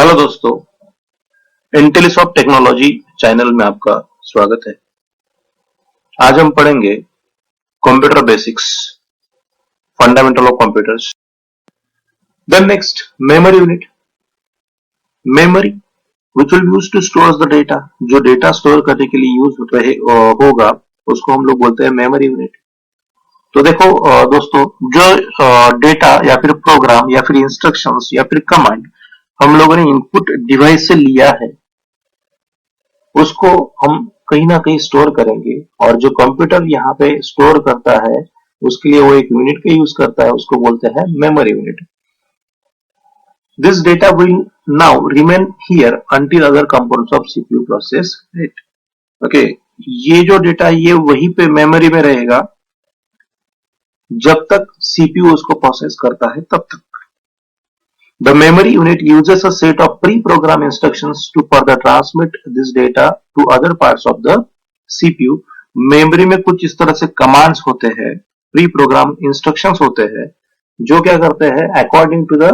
Hello दोस्तों, इंटेलिसॉफ्ट technology channel में आपका स्वागत है। आज हम पढ़ेंगे computer basics, fundamental of computers. Then next memory unit. Memory which will use to store the data, जो डेटा स्टोर करने के लिए यूज होगा उसको हम लोग बोलते हैं मेमोरी यूनिट। तो देखो दोस्तों, जो डेटा या फिर प्रोग्राम या फिर इंस्ट्रक्शंस या फिर कमांड हम लोगों ने इनपुट डिवाइस से लिया है उसको हम कहीं ना कहीं स्टोर करेंगे, और जो कंप्यूटर यहाँ पे स्टोर करता है उसके लिए वो एक यूनिट का यूज करता है, उसको बोलते हैं memory unit. This data will now remain here until other components of CPU process it. Okay, ये जो डेटा ये वहीं पे मेमोरी में रहेगा जब तक सीपीयू उसको प्रोसेस करता है तब तक। The memory unit uses a set of pre-programmed instructions to further transmit this data to other parts of the CPU. Memory में कुछ इस तरह से कमांड्स होते हैं, प्री प्रोग्राम इंस्ट्रक्शंस होते हैं, जो क्या करते हैं according to the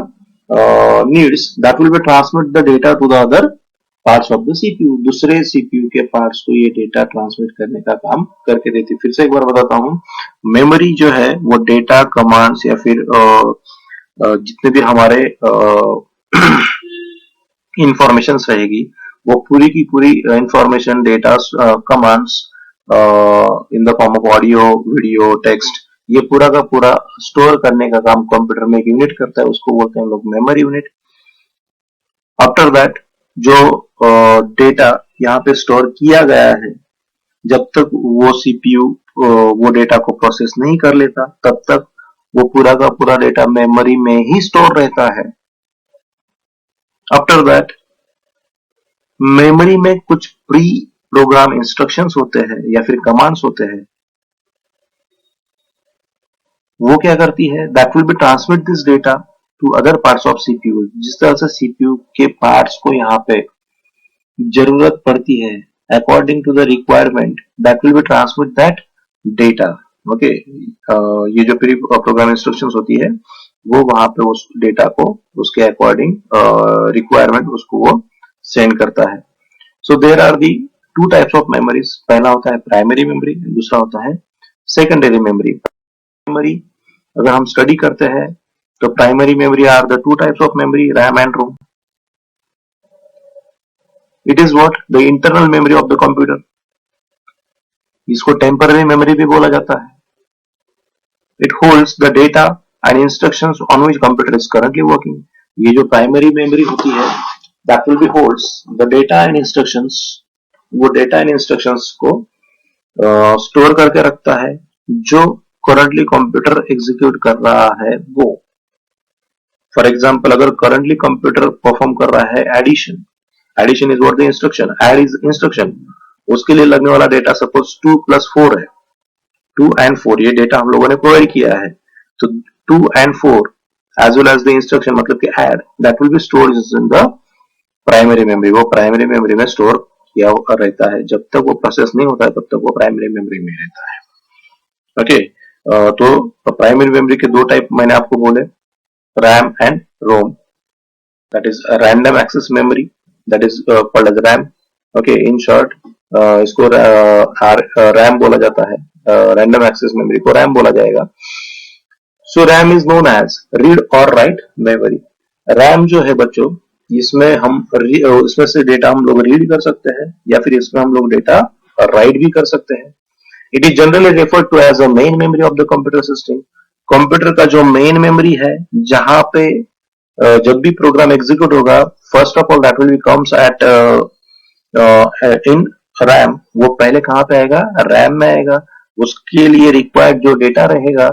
needs that will be transmit the data to the other parts of the CPU. दूसरे सीपीयू के पार्ट्स को ये डेटा ट्रांसमिट करने का काम करके देती है। फिर से एक बार बताता हूँ, मेमोरी जो है वो डेटा कमांड्स या फिर जितने भी हमारे इंफॉर्मेशन रहेगी वो पूरी की पूरी information, data, commands in the form of audio, video, text, ये पूरा का पूरा स्टोर करने का काम कंप्यूटर में एक यूनिट करता है, उसको बोलते हैं हम लोग मेमोरी यूनिट। आफ्टर दैट जो डेटा यहाँ पे स्टोर किया गया है, जब तक वो सीपीयू वो डेटा को प्रोसेस नहीं कर लेता तब तक वो पूरा का पूरा डेटा मेमोरी में ही स्टोर रहता है। आफ्टर दैट मेमोरी में कुछ प्री प्रोग्राम इंस्ट्रक्शंस होते हैं या फिर कमांड्स होते हैं, वो क्या करती है, that will be transmit this data to other parts of CPU. जिस तरह से सीपीयू के पार्ट्स को यहाँ पे जरूरत पड़ती है according to the requirement, that will be transmit that data. Okay, ये जो प्री प्रोग्राम इंस्ट्रक्शंस होती है वो वहां पे उस डेटा को उसके अकॉर्डिंग रिक्वायरमेंट उसको वो सेंड करता है। So there are the two types of memories. पहला होता है प्राइमरी मेमोरी, दूसरा होता है सेकेंडरी मेमोरी। मेमोरी अगर हम स्टडी करते हैं तो primary memory are the two types of memory, RAM and ROM. It is what the internal memory of the computer. इसको टेम्पररी मेमोरी भी बोला जाता है। It holds the data and instructions on which computer is currently working. ये जो primary memory होती है that will be holds the data and instructions, वो डेटा एंड इंस्ट्रक्शंस को स्टोर करके रखता है जो करंटली कंप्यूटर एग्जीक्यूट कर रहा है वो। फॉर एग्जांपल, अगर करंटली कंप्यूटर परफॉर्म कर रहा है addition, addition is what the instruction, add is instruction, उसके लिए लगने वाला डेटा सपोज 2 + 4 है, 2 and 4 ये डेटा हम लोगों ने प्रोवाइड किया है। तो 2 and 4 as well as the instruction मतलब कि add, that will be stored in the primary memory. वो प्राइमरी मेमोरी में स्टोर किया रहता है, जब तक वो प्रोसेस नहीं होता है तब तक वो प्राइमरी मेमोरी में रहता है। ओके, तो प्राइमरी मेमोरी के दो टाइप मैंने आपको बोले, RAM and ROM. That is random access memory, that is called as RAM. Okay, in short इसको रैम बोला जाता है, रैंडम एक्सेस मेमोरी को रैम बोला जाएगा। So RAM is known as read और राइट मेमोरी। रैम जो है बच्चों, इसमें से डेटा हम लोग रीड कर सकते हैं या फिर इसमें हम लोग डेटा राइट भी कर सकते हैं। It is generally referred to as a main memory of the computer system. Computer का जो मेन मेमोरी है, जहां पे जब भी प्रोग्राम एग्जीक्यूट होगा, first of all that will be comes at in RAM. वो पहले कहां पे आएगा, रैम में आएगा। उसके लिए रिक्वायर्ड जो डेटा रहेगा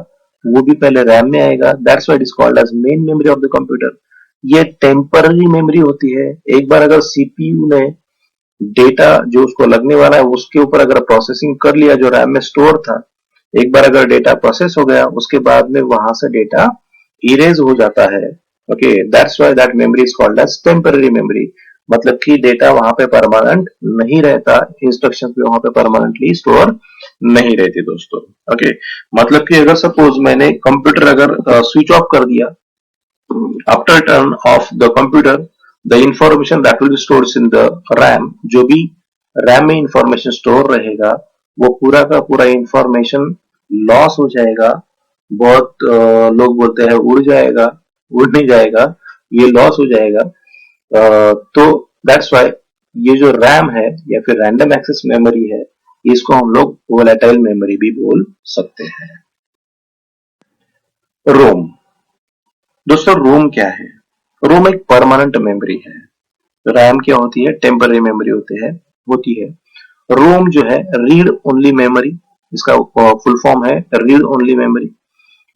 वो भी पहले रैम में आएगा। That's why it is called as main memory of the computer. ये टेम्पररी मेमोरी होती है। एक बार अगर सीपीयू ने डेटा जो उसको लगने वाला है उसके ऊपर अगर प्रोसेसिंग कर लिया जो रैम में स्टोर था, एक बार अगर डेटा प्रोसेस हो गया उसके बाद में वहां से डेटा इरेज हो जाता है। Okay, that's why that memory is called as temporary memory. मतलब कि डेटा वहां पे परमानेंट नहीं रहता, इंस्ट्रक्शन भी वहां पे परमानेंटली स्टोर नहीं रहती दोस्तों। ओके, मतलब कि अगर सपोज मैंने कंप्यूटर अगर स्विच ऑफ कर दिया, after turn off the computer, the information that will be stored in the RAM, जो भी रैम में इंफॉर्मेशन स्टोर रहेगा वो पूरा का पूरा इंफॉर्मेशन लॉस हो जाएगा। बहुत लोग बोलते हैं उड़ जाएगा, उड़ नहीं जाएगा, ये लॉस हो जाएगा। तो दैट्स वाई ये जो रैम है या फिर रैंडम एक्सेस मेमोरी है, इसको हम लोग वोलेटाइल मेमोरी भी बोल सकते हैं। रोम, दोस्तों रोम क्या है? रोम एक परमानेंट मेमोरी है। रैम क्या होती है? टेम्पररी मेमोरी होती है। रोम जो है रीड ओनली मेमोरी, इसका फुल फॉर्म है रीड ओनली मेमोरी।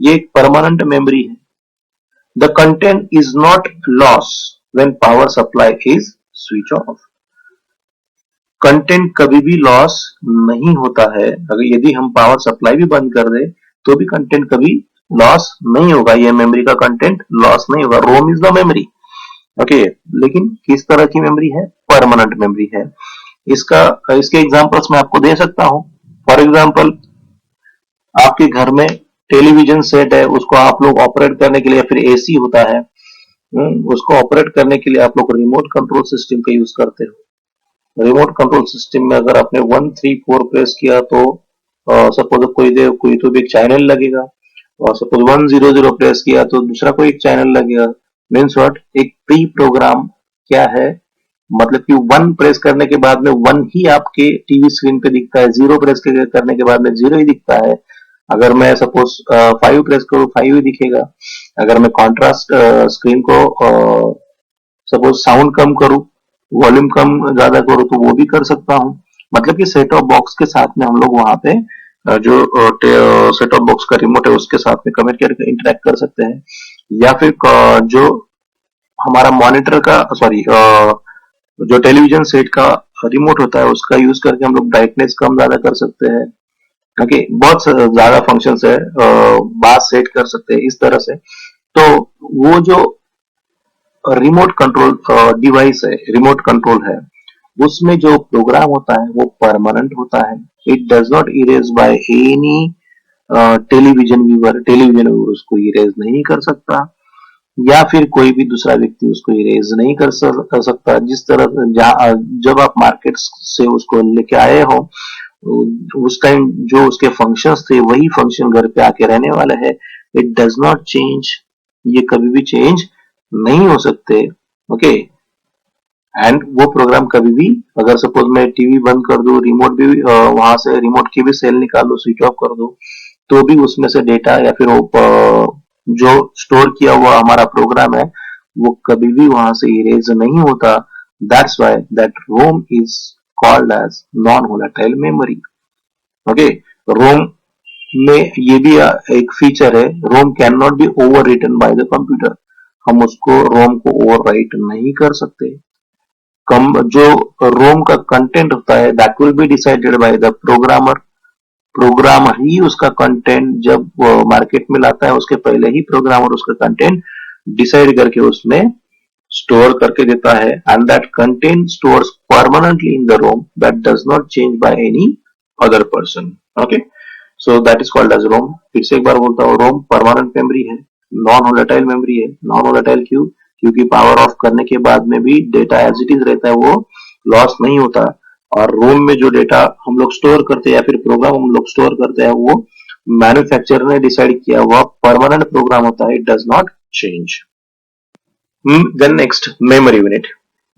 ये एक परमानेंट मेमोरी है। The content is not loss when power supply is switch off. Content कभी भी लॉस नहीं होता है। अगर यदि हम पावर सप्लाई भी बंद कर दे तो भी कंटेंट कभी लॉस नहीं होगा। ये मेमोरी का कंटेंट लॉस नहीं होगा। रोम इज द मेमोरी। ओके, लेकिन किस तरह की मेमोरी है? परमानेंट मेमोरी है। इसके एग्जांपल्स मैं आपको दे सकता हूं। फॉर एग्जांपल, आपके घर में टेलीविजन सेट है, उसको आप लोग ऑपरेट करने के लिए, फिर एसी होता है, उसको ऑपरेट करने के लिए आप लोग रिमोट कंट्रोल सिस्टम का यूज करते हो। रिमोट कंट्रोल सिस्टम में अगर आपने 1 3 4 प्रेस किया तो सपोज कोई तो भी एक चैनल लगेगा, और सपोज 1 0 0 प्रेस किया तो दूसरा कोई एक चैनल लगेगा। Means what? एक प्री प्रोग्राम क्या है, मतलब कि 1 प्रेस करने के बाद में 1 ही आपके टीवी स्क्रीन पे दिखता है, 0 प्रेस करने के बाद में 0 ही दिखता है। अगर मैं सपोज 5 प्रेस करूं 5 ही दिखेगा। अगर मैं कॉन्ट्रास्ट स्क्रीन को सपोज साउंड कम करूं, वॉल्यूम कम ज्यादा करूं, तो वो भी कर सकता हूं। मतलब कि सेट ऑफ बॉक्स के साथ में हम लोग वहां पे जो सेट ऑफ बॉक्स का रिमोट है उसके साथ में कनेक्ट करके इंटरेक्ट कर सकते हैं। या फिर जो हमारा मॉनिटर का सॉरी जो टेलीविजन सेट का रिमोट होता है उसका यूज करके हम लोग ब्राइटनेस कम ज्यादा कर सकते हैं। ओके, बहुत ज्यादा फंक्शंस है, बास सेट कर सकते हैं इस तरह से। तो वो जो रिमोट कंट्रोल डिवाइस है, रिमोट कंट्रोल है, उसमें जो प्रोग्राम होता है वो परमानेंट होता है। It does not erase by any television viewer. Television viewer उसको इरेज नहीं कर सकता, या फिर कोई भी दूसरा व्यक्ति उसको इरेज नहीं कर सकता। जिस तरह जब आप मार्केट से उसको लेके आए हो, उस टाइम जो उसके फंक्शंस थे वही फंक्शन घर पे आके रहने वाला है। इट डज नॉट चेंज, ये कभी भी चेंज नहीं हो सकते। ओके, एंड वो प्रोग्राम कभी भी, अगर सपोज मैं टीवी बंद कर दूं, रिमोट भी वहां से रिमोट की भी सेल निकाल दो, स्विच ऑफ कर दो, तो भी उसमें से डेटा या फिर वो जो स्टोर किया हुआ हमारा प्रोग्राम है वो कभी भी वहां से इरेज नहीं होता। That's why that ROM is called as non volatile memory. Okay, ROM में ये भी एक फीचर है, ROM can not be overwritten by the computer. हम उसको रोम को ओवर राइट नहीं कर सकते। कम जो रोम का कंटेंट होता है that will be decided by the programmer. Programmer ही उसका कंटेंट जब मार्केट में लाता है, उसके पहले ही प्रोग्रामर उसका कंटेंट डिसाइड करके उसमें स्टोर करके देता है। And that content stores permanently in the ROM that does not change by any other person. Okay, so that is called as ROM. फिर से एक बार बोलता हूँ, रोम परमानेंट मेमोरी है, नॉन वोलेटाइल मेमोरी है। नॉन वोलेटाइल क्यों? क्योंकि पावर ऑफ करने के बाद में भी डेटा एज इट इज रहता है, वो लॉस नहीं होता। और रोम में जो डेटा हम लोग स्टोर करते हैं या फिर प्रोग्राम हम लोग स्टोर करते हैं, वो मैन्युफैक्चरर ने डिसाइड किया हुआ परमानेंट प्रोग्राम होता है। It does not change. Then next, memory unit.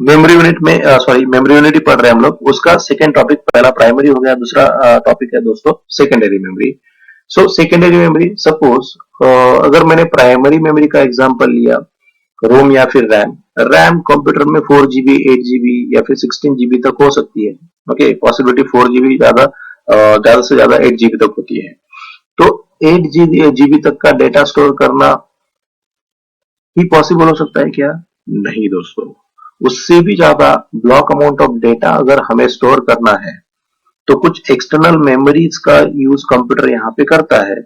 Memory unit में सॉरी मेमोरी यूनिट ही पढ़ रहे हैं हम लोग, उसका सेकेंड टॉपिक, पहला प्राइमरी हो गया, दूसरा टॉपिक है दोस्तों secondary memory. So secondary memory, suppose अगर मैंने प्राइमरी मेमोरी का एग्जांपल लिया, रोम या फिर रैम। रैम कंप्यूटर में 4 GB 8 GB या फिर 16 GB तक हो सकती है। ओके, पॉसिबिलिटी 4 GB ज्यादा से ज्यादा 8 GB तक होती है। तो 8 GB तक का डेटा स्टोर करना ही पॉसिबल हो सकता है क्या? नहीं दोस्तों, उससे भी ज्यादा ब्लॉक अमाउंट ऑफ डेटा अगर हमें स्टोर करना है तो कुछ एक्सटर्नल मेमोरीज का यूज कंप्यूटर यहाँ पे करता है,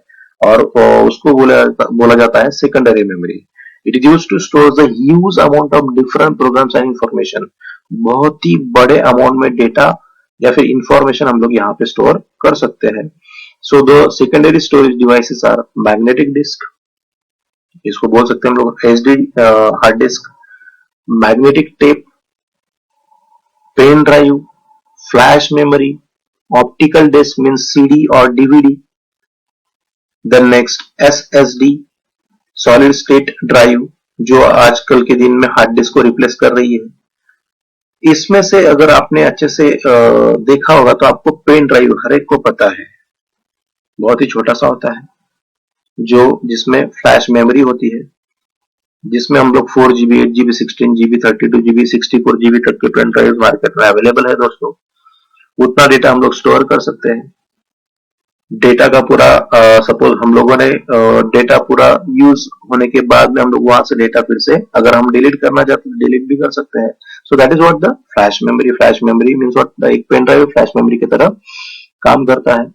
और उसको बोला जाता है secondary memory. It is used to store the huge amount of different programs and information. बहुत ही बड़े अमाउंट में डेटा या फिर इंफॉर्मेशन हम लोग यहाँ पे स्टोर कर सकते हैं। So the secondary storage devices are magnetic disk, इसको बोल सकते हैं हम लोग SD hard disk, magnetic tape, pen drive, flash memory, optical disk means CD और DVD, then next SSD, solid state drive जो आजकल के दिन में हार्ड डिस्क को रिप्लेस कर रही है। इसमें से अगर आपने अच्छे से देखा होगा तो आपको पेन ड्राइव हर एक को पता है, बहुत ही छोटा सा होता है, जो जिसमें फ्लैश मेमोरी होती है, जिसमें हम लोग 4 GB, 8 GB, 16 GB, 32 GB, 64 GB तक के पेन ड्राइव मार्केट में अवेलेबल है दोस्तों। उतना डेटा हम लोग स्टोर कर सकते हैं। डेटा का पूरा सपोज हम लोगों ने डेटा पूरा यूज होने के बाद में हम लोग वहां से डेटा फिर से अगर हम डिलीट करना चाहते हैं डिलीट भी कर सकते हैं। सो that is what the flash memory. Flash memory means what, the एक पेन ड्राइव फ्लैश मेमोरी की तरह काम करता है।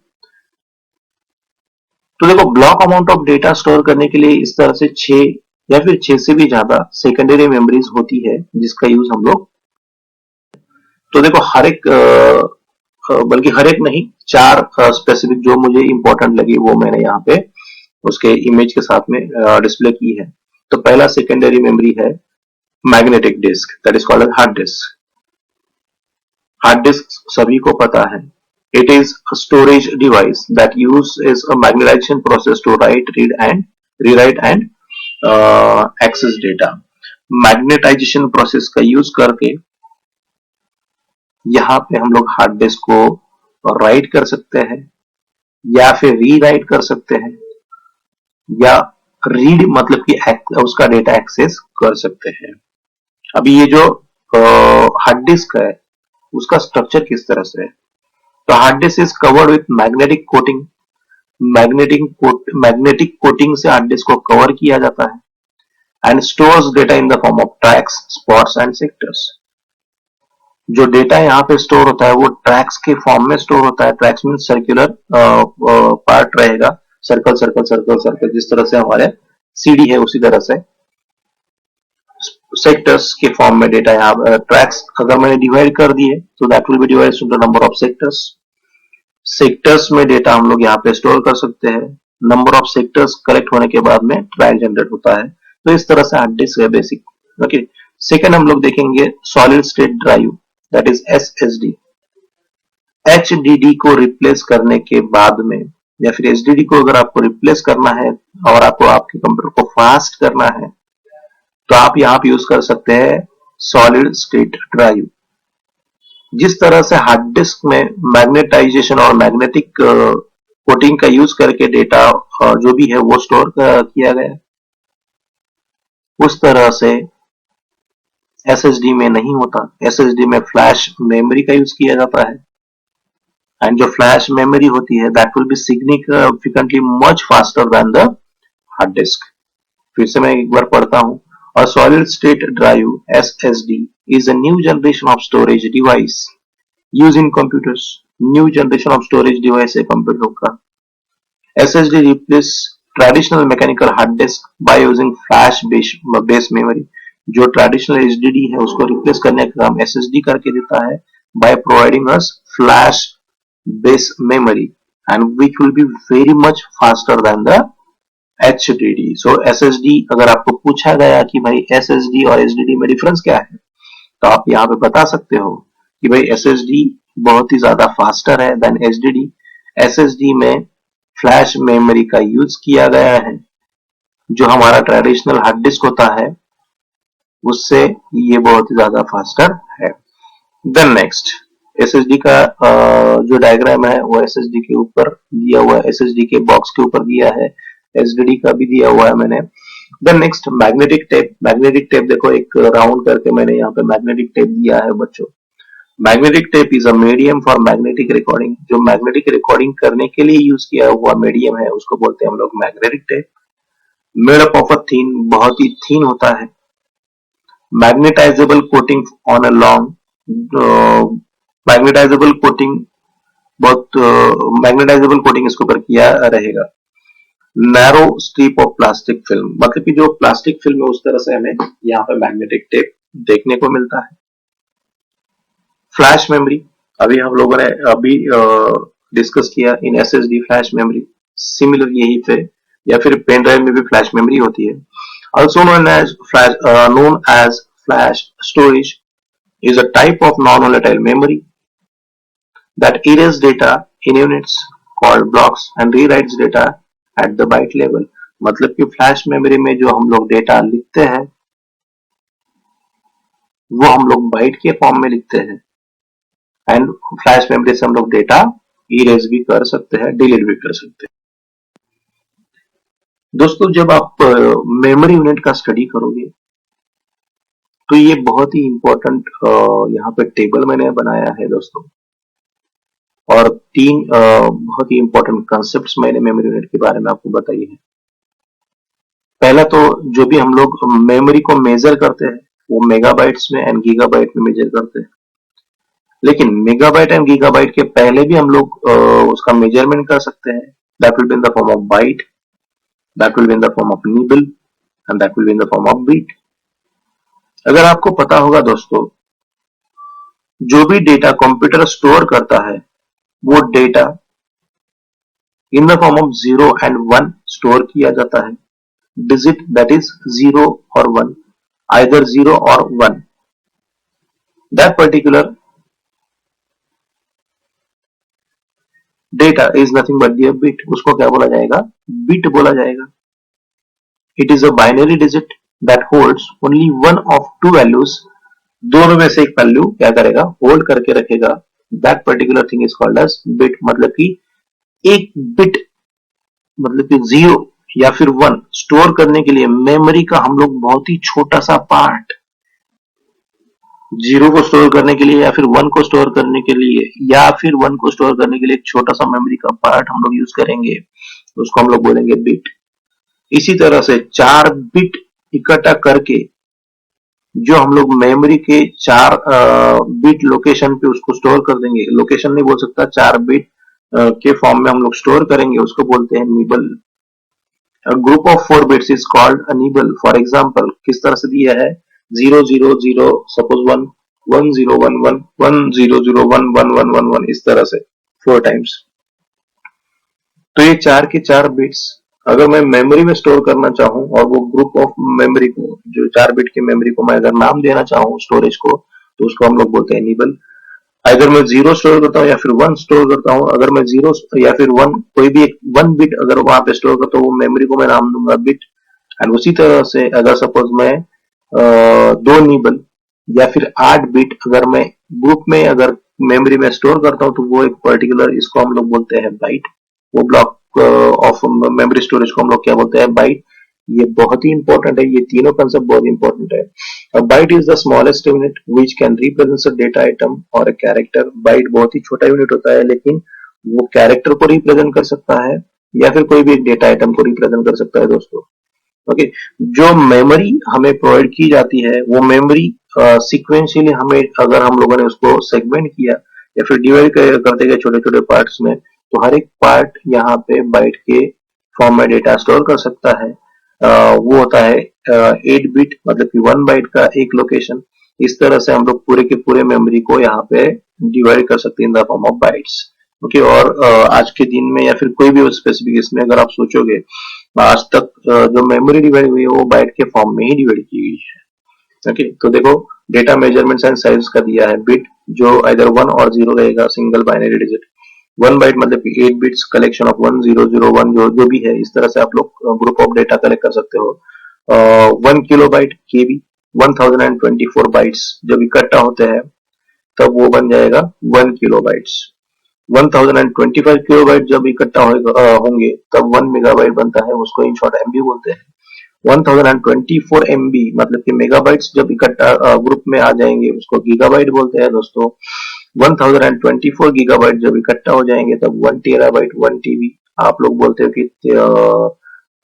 तो देखो, block amount of data store करने के लिए इस तरह से 6 या फिर 6 से भी ज्यादा सेकेंडरी मेमोरीज होती है जिसका यूज हम लोग, तो देखो हर एक बल्कि हर एक नहीं, 4 स्पेसिफिक जो मुझे इंपॉर्टेंट लगी वो मैंने यहाँ पे उसके इमेज के साथ में डिस्प्ले की है। तो पहला सेकेंडरी मेमोरी है magnetic disk, that is called hard disk. Hard disk सभी को पता है, it is a storage device that uses a magnetization process to write, read and rewrite and access data। Magnetization process का use करके यहाँ पे हम लोग हार्ड डिस्क को राइट कर सकते हैं या फिर रीराइट कर सकते हैं या रीड मतलब कि उसका डेटा एक्सेस कर सकते हैं। अभी ये जो हार्ड डिस्क है उसका स्ट्रक्चर किस तरह से है, तो hard disk is covered with magnetic coating. Magnetic coating से हार्ड डिस्क को कवर किया जाता है and stores data in the form of tracks, spots and sectors. जो डेटा यहाँ पे स्टोर होता है वो ट्रैक्स के फॉर्म में स्टोर होता है। ट्रैक्स मीन सर्कुलर पार्ट रहेगा, सर्कल सर्कल सर्कल सर्कल, जिस तरह से हमारे सीडी है उसी तरह से। सेक्टर्स के फॉर्म में डेटा यहाँ ट्रैक्स अगर मैंने डिवाइड कर दिए तो that will B divided into number of sectors. Sectors में डेटा हम लोग यहाँ पे स्टोर कर सकते हैं। नंबर ऑफ सेक्टर्स कलेक्ट होने के बाद में ट्रैक जनरेट होता है। तो इस तरह से हार्ड डिस्क है बेसिक। ओके, सेकेंड हम लोग देखेंगे solid state drive, that is SSD. HDD को रिप्लेस करने के बाद में या फिर एचडीडी को अगर आपको रिप्लेस करना है और आपको आपके कंप्यूटर को फास्ट करना है तो आप यहाँ पे यूज कर सकते हैं सॉलिड स्टेट ड्राइव। जिस तरह से हार्ड डिस्क में मैग्नेटाइजेशन और मैग्नेटिक कोटिंग का यूज करके डेटा जो भी है वो स्टोर किया गया, उस तरह से एसएसडी में नहीं होता। एसएसडी में फ्लैश मेमोरी का यूज किया जाता है एंड जो फ्लैश मेमोरी होती है that will B significantly much faster than the hard disk. फिर से मैं एक बार पढ़ता हूं। A solid state drive SSD is a new generation of storage device used in computers। New generation of storage device है computer का। SSD replace traditional mechanical hard disk by using flash based memory। जो traditional HDD है उसको replace करने का काम SSD करके देता है by providing us flash based memory and which will be very much faster than the HDD। So SSD अगर आपको पूछा गया कि भाई SSD और HDD में डिफरेंस क्या है तो आप यहाँ पे बता सकते हो कि भाई SSD बहुत ही ज्यादा फास्टर है देन HDD। SSD में फ्लैश मेमोरी का यूज किया गया है, जो हमारा ट्रेडिशनल हार्ड डिस्क होता है उससे ये बहुत ही ज्यादा फास्टर है। देन नेक्स्ट SSD का जो डायग्राम है वो SSD के ऊपर दिया हुआ है, SSD के बॉक्स के ऊपर दिया है, HDD का भी दिया हुआ है मैंने। Then next magnetic tape. Magnetic tape देखो एक राउंड करके मैंने यहाँ पे मैग्नेटिक टेप दिया है बच्चों। Magnetic tape is a medium for magnetic recording. जो मैग्नेटिक रिकॉर्डिंग करने के लिए यूज किया हुआ मीडियम है उसको बोलते हैं हम लोग magnetic tape. Made up of a thin, बहुत ही थिन होता है। Magnetisable coating on a long, magnetisable coating बहुत मैग्नेटाइजेबल कोटिंग इसके ऊपर किया रहेगा। Narrow strip of plastic film, मतलब कि जो प्लास्टिक फिल्म है उस तरह से हमें यहाँ पे मैग्नेटिक टेप देखने को मिलता है। फ्लैश मेमोरी अभी हम लोगों ने अभी डिस्कस किया इन एसएसडी फ्लैश मेमोरी, सिमिलर यही पे या फिर पेन ड्राइव में भी फ्लैश मेमोरी होती है। Also known as flash storage is a type of non-volatile memory that erases data in units called blocks and rewrites data at the byte level. मतलब कि फ्लैश मेमोरी में जो हम लोग डेटा लिखते हैं वो हम लोग बाइट के फॉर्म में लिखते हैं एंड फ्लैश मेमोरी से हम लोग डेटा इरेज भी कर सकते हैं, डिलीट भी कर सकते हैं। दोस्तों जब आप मेमोरी यूनिट का स्टडी करोगे तो ये बहुत ही इंपॉर्टेंट यहाँ पे टेबल मैंने बनाया है दोस्तों, और तीन बहुत ही इंपॉर्टेंट कंसेप्ट्स मैंने मेमोरी यूनिट के बारे में आपको बताई है। पहला तो जो भी हम लोग मेमोरी को मेजर करते हैं वो मेगाबाइट्स में एंड गीगाबाइट में मेजर करते हैं, लेकिन मेगाबाइट एंड गीगाबाइट के पहले भी हम लोग उसका मेजरमेंट कर सकते हैं। That will be in the form of byte, that will be in the form of nibble and that will be in the form of bit. अगर आपको पता होगा दोस्तों, जो भी डेटा कंप्यूटर स्टोर करता है वो data in the form of 0 and 1 store किया जाता है। डिजिट दैट इज 0 और 1, आइदर 0 और 1। That particular data is nothing but the bit, उसको क्या बोला जाएगा? बिट बोला जाएगा। It is a binary digit that holds only one of to values, दोनों में से एक वैल्यू क्या करेगा? होल्ड करके रखेगा। That particular thing is called as bit. मतलब कि एक बिट मतलब कि 0 या फिर 1 स्टोर करने के लिए मेमोरी का हम लोग बहुत ही छोटा सा पार्ट, 0 को स्टोर करने के लिए या फिर 1 को स्टोर करने के लिए या फिर 1 को स्टोर करने के लिए एक छोटा सा मेमोरी का पार्ट हम लोग यूज करेंगे, उसको हम लोग बोलेंगे बिट। इसी तरह से 4 बिट इकट्ठा करके जो हम लोग मेमोरी के 4 बिट लोकेशन पे उसको स्टोर कर देंगे, लोकेशन नहीं बोल सकता, 4 बिट के फॉर्म में हम लोग स्टोर करेंगे, उसको बोलते हैं nibble. A group of 4 bits is called a nibble. For example, किस तरह से दिया है? 0 0 0 suppose 1 1 0 1 1 1 0 0 1 1 1 1 1, इस तरह से 4 टाइम्स। तो ये 4 के 4 बिट्स अगर मैं मेमोरी में स्टोर करना चाहूं और वो ग्रुप ऑफ मेमोरी को, जो 4 बिट की मेमोरी को मैं अगर नाम देना चाहूं स्टोरेज को, तो उसको हम लोग बोलते हैं निबल। अगर मैं 0 स्टोर करता हूँ या फिर 1 स्टोर करता हूँ, अगर मैं 0 या फिर 1 कोई भी एक 1 बिट अगर वहां पे स्टोर करता हूँ, वो मेमोरी को मैं नाम दूंगा बिट। एंड उसी तरह से अगर सपोज मैं 2 निबल या फिर 8 बिट अगर मैं ग्रुप में अगर मेमोरी में स्टोर करता हूँ, तो वो एक पर्टिकुलर, इसको हम लोग बोलते हैं बाइट। वो ब्लॉक ऑफ मेमोरी स्टोरेज को हम लोग क्या बोलते हैं? बाइट। ये बहुत ही इंपॉर्टेंट है, ये तीनों कंसेप्ट बहुत इंपॉर्टेंट है। A byte is the smallest unit which can represent a data item or a character. Byte बहुत ही छोटा यूनिट होता है, लेकिन वो कैरेक्टर को रिप्रेजेंट कर सकता है या फिर कोई भी एक डेटा आइटम को रिप्रेजेंट कर सकता है दोस्तों। ओके, जो मेमोरी हमें प्रोवाइड की जाती है वो मेमोरी सीक्वेंशियली हमें, अगर हम लोगों ने उसको सेगमेंट किया या फिर डिवाइड करते गए छोटे छोटे पार्ट्स में, तो हर एक पार्ट यहाँ पे बाइट के फॉर्म में डेटा स्टोर कर सकता है। वो होता है 8 बिट, मतलब कि 1 बाइट का एक लोकेशन। इस तरह से हम लोग पूरे के पूरे मेमोरी को यहाँ पे डिवाइड कर सकते हैं इन the form of bytes. Okay, और आज के दिन में या फिर कोई भी स्पेसिफिक इसमें अगर आप सोचोगे, आज तक जो मेमोरी डिवाइड हुई है वो बाइट के फॉर्म में ही डिवाइड की गई है। ओके, तो देखो डेटा मेजरमेंट एंड साइज का दिया है बिट, जो इधर 1 और 0 रहेगा, सिंगल बाइनरी डिजिट। 1 बाइट मतलब कि 8 बिट्स कलेक्शन ऑफ 1 0 0 1 जो भी है, इस तरह से आप लोग ग्रुप ऑफ डेटा कलेक्ट कर सकते हो। 1 किलोबाइट केबी, 1024 बाइट्स जब इकट्ठा होते हैं तब वो बन जाएगा 1 किलोबाइट्स। 1025 किलोबाइट जब इकट्ठा होंगे तब 1 मेगाबाइट बनता है, उसको इन शॉर्ट एमबी बोलते हैं। 1024 एमबी मतलब कि मेगाबाइट्स जब इकट्ठा ग्रुप में आ जाएंगे उसको गीगाबाइट बोलते हैं दोस्तों। 1024 गीगाबाइट जब इकट्ठा हो जाएंगे तब 1 टेराबाइट 1 टीबी, आप लोग बोलते हो कि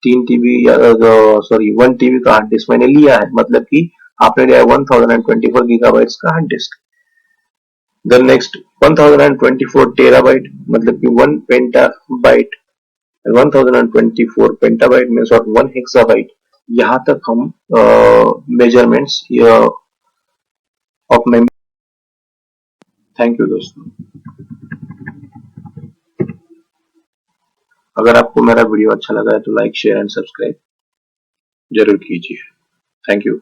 3 टीबी या सॉरी 1 टीबी का हार्ड डिस्क मैंने लिया है, मतलब कि आपने लिया 1024 गीगाबाइट्स का hard disk. Then next 1024 terabyte मतलब कि 1 पेंटाबाइट, 1024 पेंटाबाइट मींस 1 हेक्साबाइट। यहां तक हम measurements of memory. Thank you दोस्तों। अगर आपको मेरा वीडियो अच्छा लगा है तो लाइक शेयर एंड सब्सक्राइब जरूर कीजिए। Thank you.